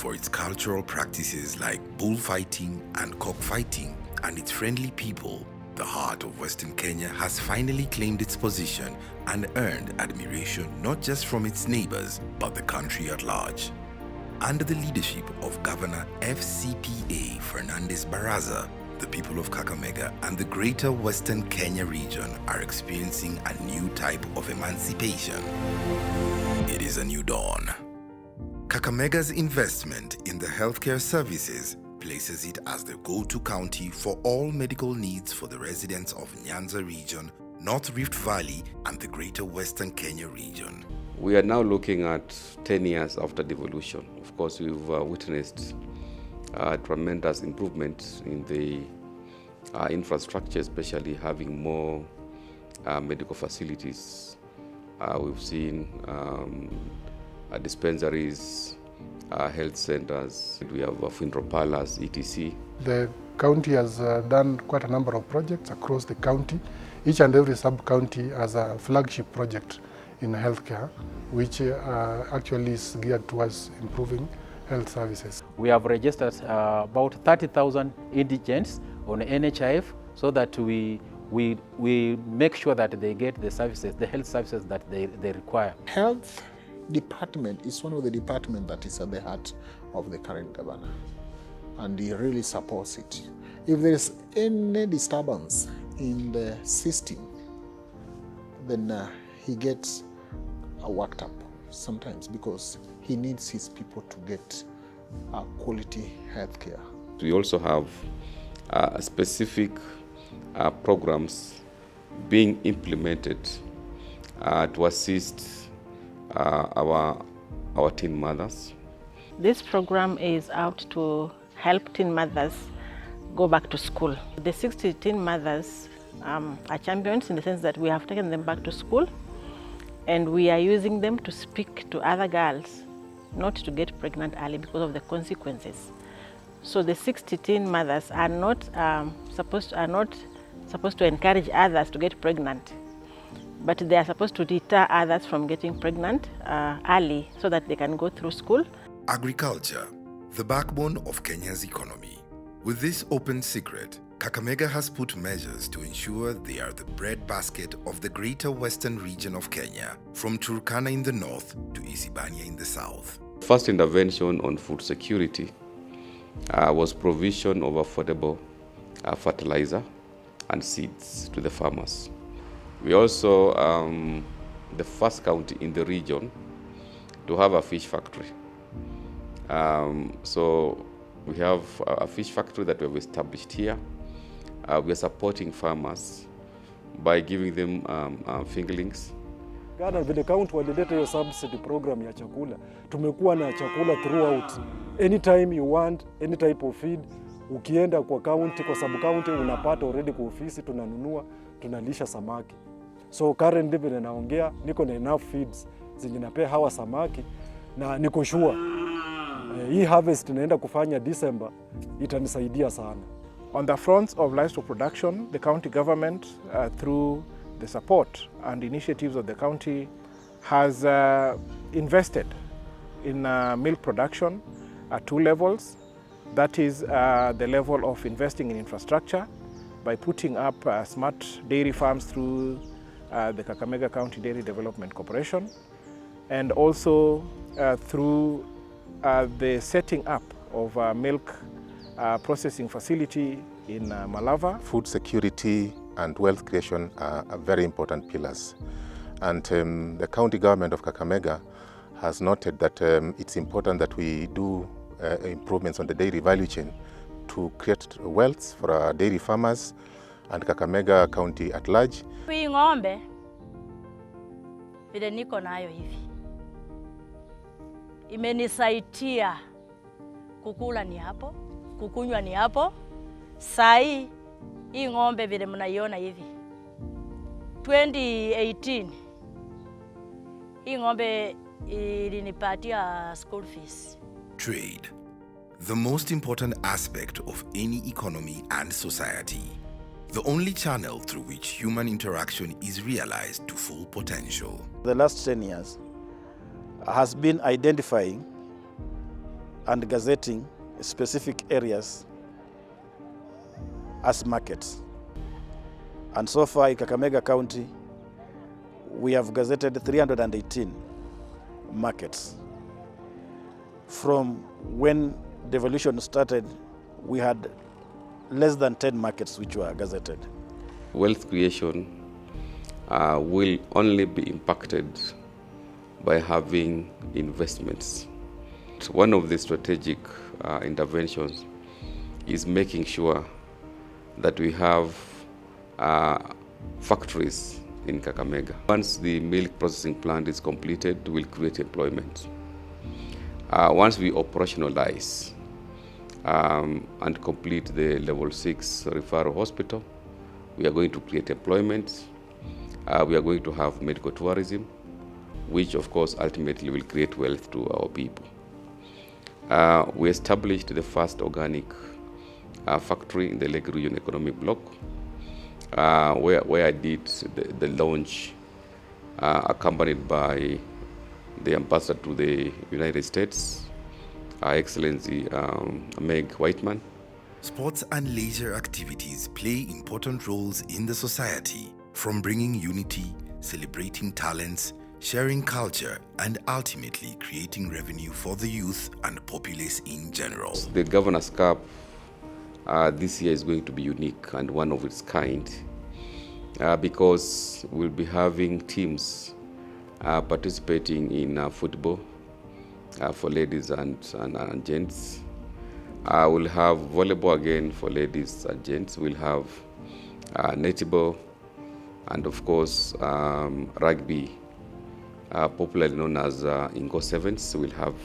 for its cultural practices like bullfighting and cockfighting and its friendly people, the heart of Western Kenya has finally claimed its position and earned admiration not just from its neighbors, but the country at large. Under the leadership of Governor FCPA Fernandez Baraza, the people of Kakamega and the greater Western Kenya region are experiencing a new type of emancipation. It is a new dawn. Kakamega's investment in the healthcare services places it as the go-to county for all medical needs for the residents of Nyanza region, North Rift Valley, and the greater Western Kenya region. We are now looking at 10 years after devolution. Of course, we've witnessed tremendous improvement in the infrastructure, especially having more medical facilities. We've seen dispensaries, health centers, we have funeral parlors, etc. The county has done quite a number of projects across the county. Each and every sub-county has a flagship project in healthcare, which actually is geared towards improving health services. We have registered about 30,000 indigents on NHIF so that we make sure that they get the services, the health services that they require. Health department is one of the departments that is at the heart of the current governor, and he really supports it. If there is any disturbance in the system, then he gets worked up sometimes because he needs his people to get quality health care. We also have specific programs being implemented to assist our teen mothers. This program is out to help teen mothers go back to school. The 60 teen mothers are champions in the sense that we have taken them back to school and we are using them to speak to other girls not to get pregnant early because of the consequences. So the 60 teen mothers are not supposed to encourage others to get pregnant, but they are supposed to deter others from getting pregnant early so that they can go through school. Agriculture, the backbone of Kenya's economy. With this open secret, Kakamega has put measures to ensure they are the breadbasket of the greater western region of Kenya, from Turkana in the north to Isibania in the south. First intervention on food security was provision of affordable fertilizer and seeds to the farmers. We also the first county in the region to have a fish factory. So we have a fish factory that we have established here. We are supporting farmers by giving them fingerlings. Ghana vile county walileta hiyo subsidy program ya chakula, tumekuwa na chakula throughout. Anytime you want, any type of feed, ukienda kwa county, kwa sub county unapata already kwa ofisi, tunanunua, tunalisha samaki. So currently vile naongea, niko na enough feeds zenye napea hawa samaki na niko sure hii harvest naenda kufanya December itanisaidia sana. On the front of livestock production, the county government, through the support and initiatives of the county, has invested in milk production at two levels. That is the level of investing in infrastructure by putting up smart dairy farms through the Kakamega County Dairy Development Corporation, and also through the setting up of a milk processing facility in Malava. Food security and wealth creation are very important pillars. And the county government of Kakamega has noted that it's important that we do improvements on the dairy value chain to create wealth for our dairy farmers and Kakamega County at large. Hii ng'ombe vile niko nayo hivi imenisaidia, kukula ni hapo, kukunywa ni hapo. Sai hii ng'ombe vile mnaiona hivi 2018 hii ng'ombe ilinipatia school fees. Trade, the most important aspect of any economy and society. The only channel through which human interaction is realized to full potential. The last 10 years has been identifying and gazetting specific areas as markets. And so far in Kakamega County, we have gazetted 318 markets. From when devolution started, we had less than 10 markets which were gazetted. Wealth creation will only be impacted by having investments. One of the strategic interventions is making sure that we have factories in Kakamega. Once the milk processing plant is completed, we'll create employment. Once we operationalize and complete the level 6 referral hospital, we are going to create employment. We are going to have medical tourism, which of course ultimately will create wealth to our people. We established the first organic factory in the Lake Region Economic Block, where I did the launch accompanied by the ambassador to the United States, Her Excellency Meg Whiteman. Sports and leisure activities play important roles in the society, from bringing unity, celebrating talents, sharing culture, and ultimately creating revenue for the youth and populace in general. The Governor's Cup this year is going to be unique and one of its kind because we'll be having teams participating in football for ladies and gents. We'll have volleyball again for ladies and gents. We'll have netball and of course rugby, popularly known as Ingo Sevens. We'll have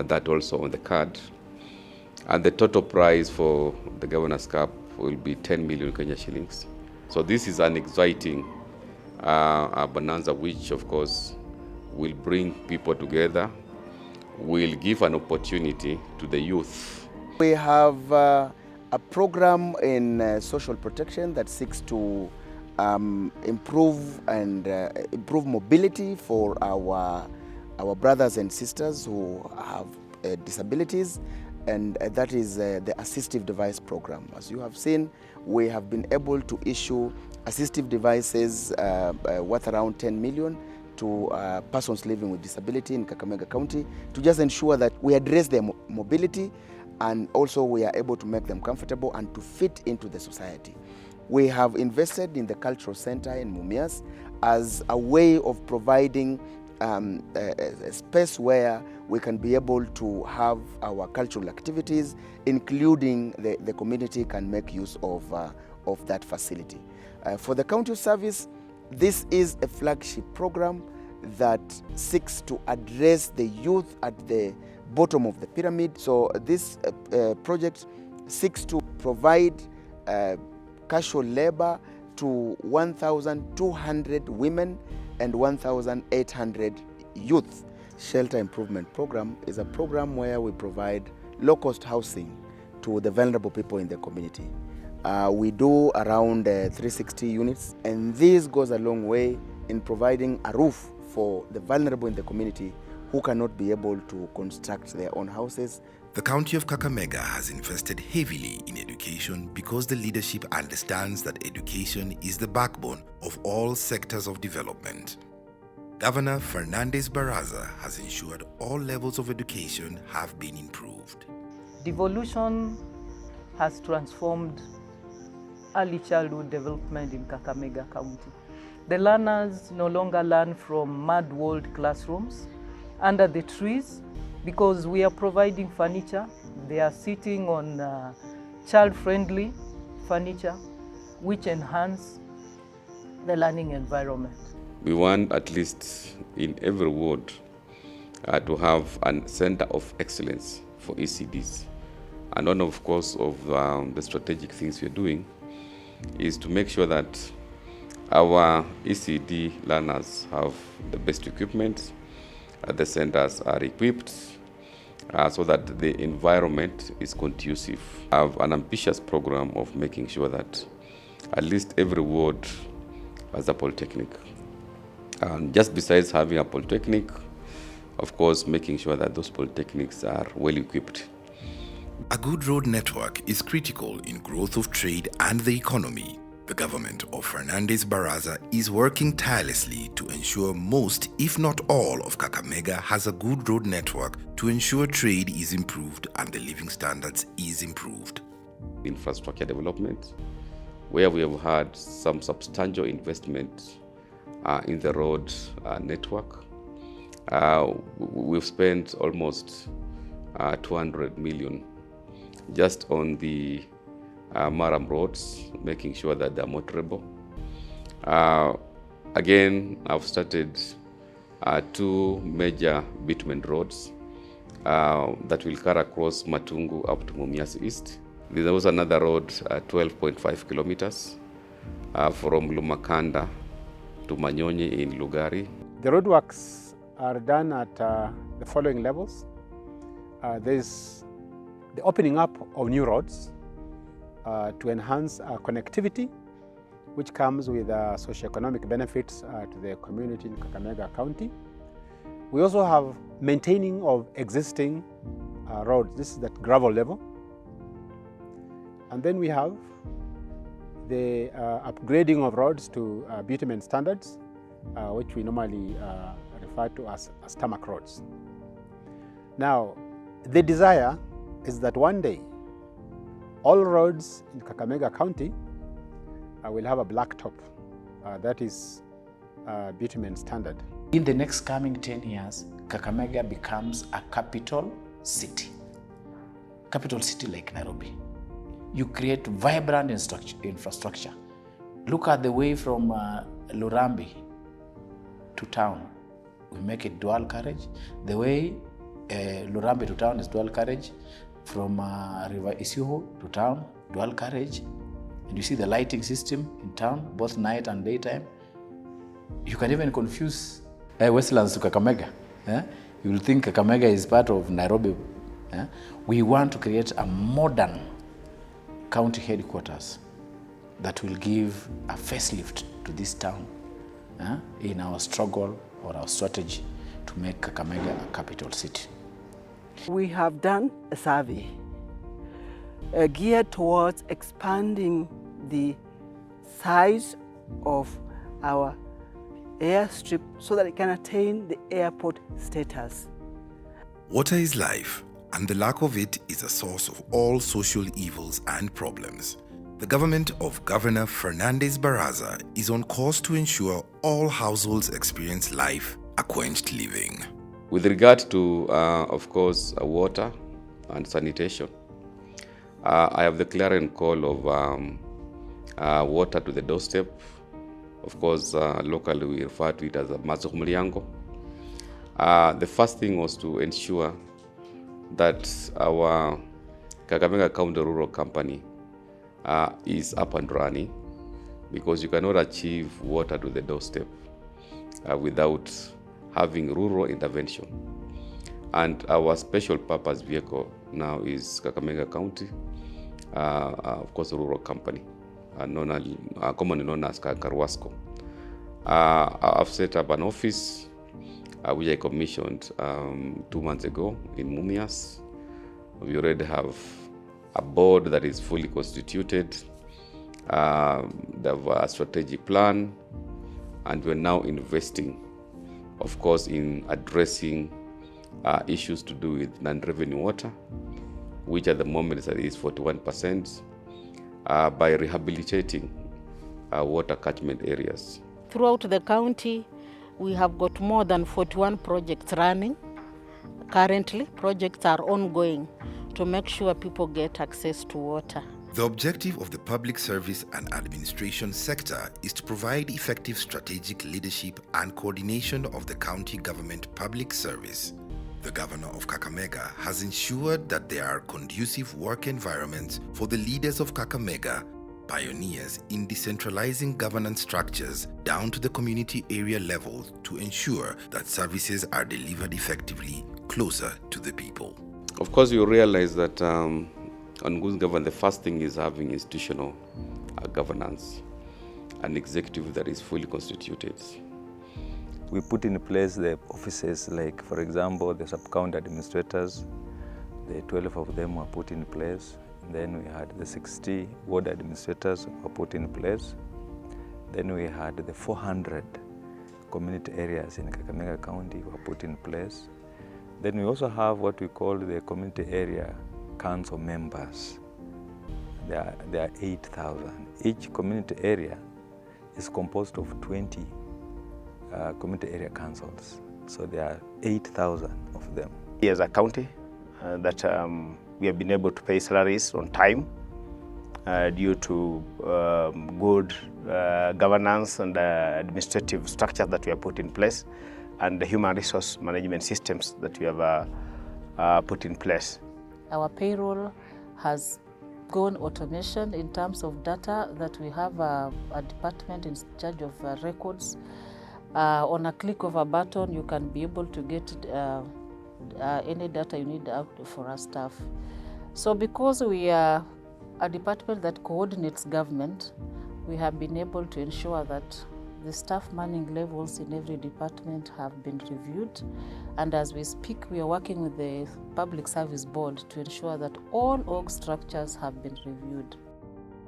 that also on the card. And the total prize for the Governor's Cup will be 10 million Kenya shillings. So this is an exciting bonanza, which of course will bring people together, will give an opportunity to the youth. We have a program in social protection that seeks to improve mobility for our brothers and sisters who have disabilities, and that is the assistive device program. As you have seen, we have been able to issue assistive devices worth around 10 million to persons living with disability in Kakamega County to just ensure that we address their mobility and also we are able to make them comfortable and to fit into the society. We have invested in the cultural center in Mumias as a way of providing a space where we can be able to have our cultural activities, including the community can make use of that facility. For the county service, this is a flagship program that seeks to address the youth at the bottom of the pyramid. So this project seeks to provide casual labor to 1,200 women and 1,800 youth. Shelter Improvement Program is a program where we provide low-cost housing to the vulnerable people in the community. We do around 360 units, and this goes a long way in providing a roof for the vulnerable in the community who cannot be able to construct their own houses. The County of Kakamega has invested heavily in education because the leadership understands that education is the backbone of all sectors of development. Governor Fernandez Baraza has ensured all levels of education have been improved. Devolution has transformed early childhood development in Kakamega County. The learners no longer learn from mud-walled classrooms under the trees because we are providing furniture. They are sitting on child-friendly furniture which enhance the learning environment. We want at least in every ward to have a center of excellence for ECDs. And one, of course, of the strategic things we're doing is to make sure that our ECD learners have the best equipment, the centers are equipped, so that the environment is conducive. I have an ambitious program of making sure that at least every ward has a polytechnic. And just besides having a polytechnic, of course, making sure that those polytechnics are well equipped. A good road network is critical in growth of trade and the economy. The government of Fernandez Baraza is working tirelessly to ensure most, if not all, of Kakamega has a good road network to ensure trade is improved and the living standards is improved. Infrastructure development, where we have had some substantial investment in the road network. We've spent almost 200 million just on the Maram roads, making sure that they're motorable. Again, I've started 2 major bitumen roads that will carry across Matungu up to Mumias East. There was another road, 12.5 kilometers from Lumakanda to Manyonyi in Lugari. The roadworks are done at the following levels. There's the opening up of new roads to enhance connectivity, which comes with socioeconomic benefits to the community in Kakamega County. We also have maintaining of existing roads. This is at gravel level. And then we have the upgrading of roads to bitumen standards, which we normally refer to as tarmac roads. Now, the desire is that one day all roads in Kakamega County will have a black top. That is bitumen standard. In the next coming 10 years, Kakamega becomes a capital city like Nairobi. You create vibrant infrastructure. Look at the way from Lurambi to town. We make it dual carriage. The way Lurambi to town is dual carriage. From River Isiho to town, dual carriage. And you see the lighting system in town, both night and daytime. You can even confuse Westlands to Kakamega. You will think Kakamega is part of Nairobi. We want to create a modern county headquarters that will give a facelift to this town in our struggle or our strategy to make Kakamega a capital city. We have done a survey geared towards expanding the size of our airstrip so that it can attain the airport status. Water is life, and the lack of it is a source of all social evils and problems. The government of Governor Fernandez Baraza is on course to ensure all households experience life, a quenched living. With regard to, of course, water and sanitation, I have the clarion call of water to the doorstep. Of course, locally we refer to it as a Mazumliango. The first thing was to ensure that our Kakamega County Rural Company is up and running, because you cannot achieve water to the doorstep without having rural intervention. And our special purpose vehicle now is Kakamega County, of course, Rural Company, commonly known as Karwasco. I've set up an office which I commissioned 2 months ago in Mumias. We already have a board that is fully constituted. They have a strategic plan, and we're now investing, of course, in addressing issues to do with non-revenue water, which at the moment is 41%, by rehabilitating water catchment areas. Throughout the county, we have got more than 41 projects running. Currently, projects are ongoing to make sure people get access to water. The objective of the public service and administration sector is to provide effective strategic leadership and coordination of the county government public service. The governor of Kakamega has ensured that there are conducive work environments for the leaders of Kakamega, pioneers in decentralizing governance structures down to the community area level to ensure that services are delivered effectively closer to the people. Of course, you realize that on good governance, the first thing is having institutional governance, an executive that is fully constituted. We put in place the offices, like for example, the sub-county administrators. The 12 of them were put in place. And then we had the 60 ward administrators were put in place. Then we had the 400 community areas in Kakamega County were put in place. Then we also have what we call the community area council members. There are 8,000. Each community area is composed of 20 community area councils. So there are 8,000 of them. As a county, that we have been able to pay salaries on time due to good governance and administrative structure that we have put in place, and the human resource management systems that we have put in place. Our payroll has gone automation in terms of data, that we have a department in charge of records. On a click of a button, you can be able to get any data you need out for our staff. So because we are a department that coordinates government, we have been able to ensure that the staff manning levels in every department have been reviewed. And as we speak, we are working with the Public Service Board to ensure that all org structures have been reviewed.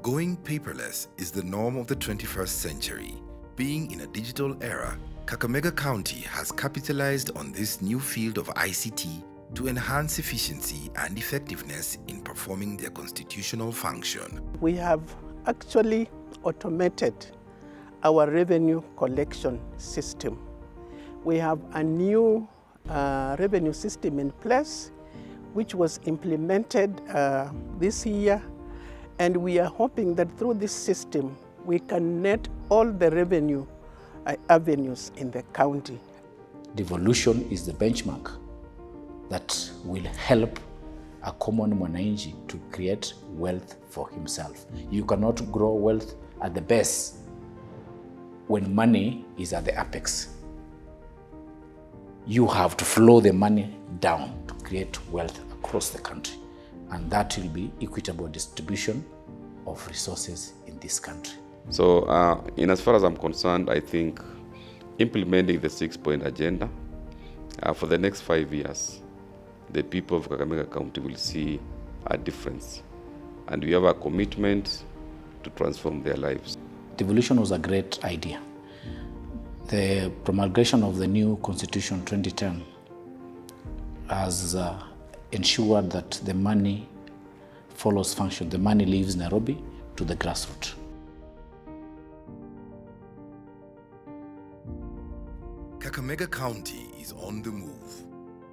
Going paperless is the norm of the 21st century. Being in a digital era, Kakamega County has capitalized on this new field of ICT to enhance efficiency and effectiveness in performing their constitutional function. We have actually automated our revenue collection system. We have a new revenue system in place, which was implemented this year, and we are hoping that through this system we can net all the revenue avenues in the county. Devolution is the benchmark that will help a common mwananchi to create wealth for himself. You cannot grow wealth at the base when money is at the apex. You have to flow the money down to create wealth across the country, and that will be equitable distribution of resources in this country. So in as far as I'm concerned, I think implementing the 6-point agenda for the next 5 years, the people of Kakamega County will see a difference, and we have a commitment to transform their lives. Devolution was a great idea. The promulgation of the new Constitution 2010 has ensured that the money follows function. The money leaves Nairobi to the grassroots. Kakamega County is on the move.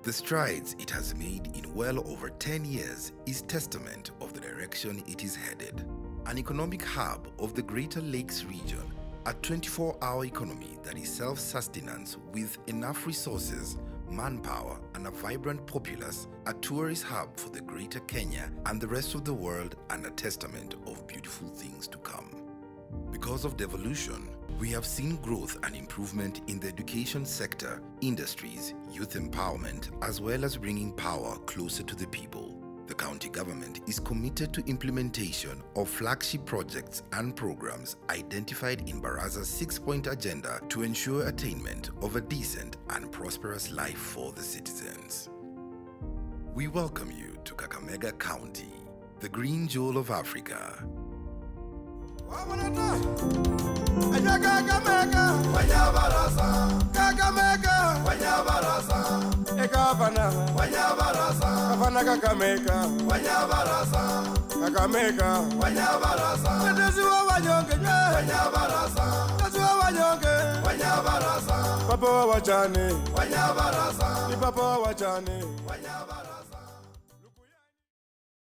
The strides it has made in well over 10 years is testament of the direction it is headed. An economic hub of the Greater Lakes region, a 24-hour economy that is self-sustenance with enough resources, manpower, and a vibrant populace, a tourist hub for the Greater Kenya and the rest of the world, and a testament of beautiful things to come. Because of devolution, we have seen growth and improvement in the education sector, industries, youth empowerment, as well as bringing power closer to the people. The county government is committed to implementation of flagship projects and programs identified in Baraza's 6-point agenda to ensure attainment of a decent and prosperous life for the citizens. We welcome you to Kakamega County, the green jewel of Africa. Papa wachane, Papa wachane.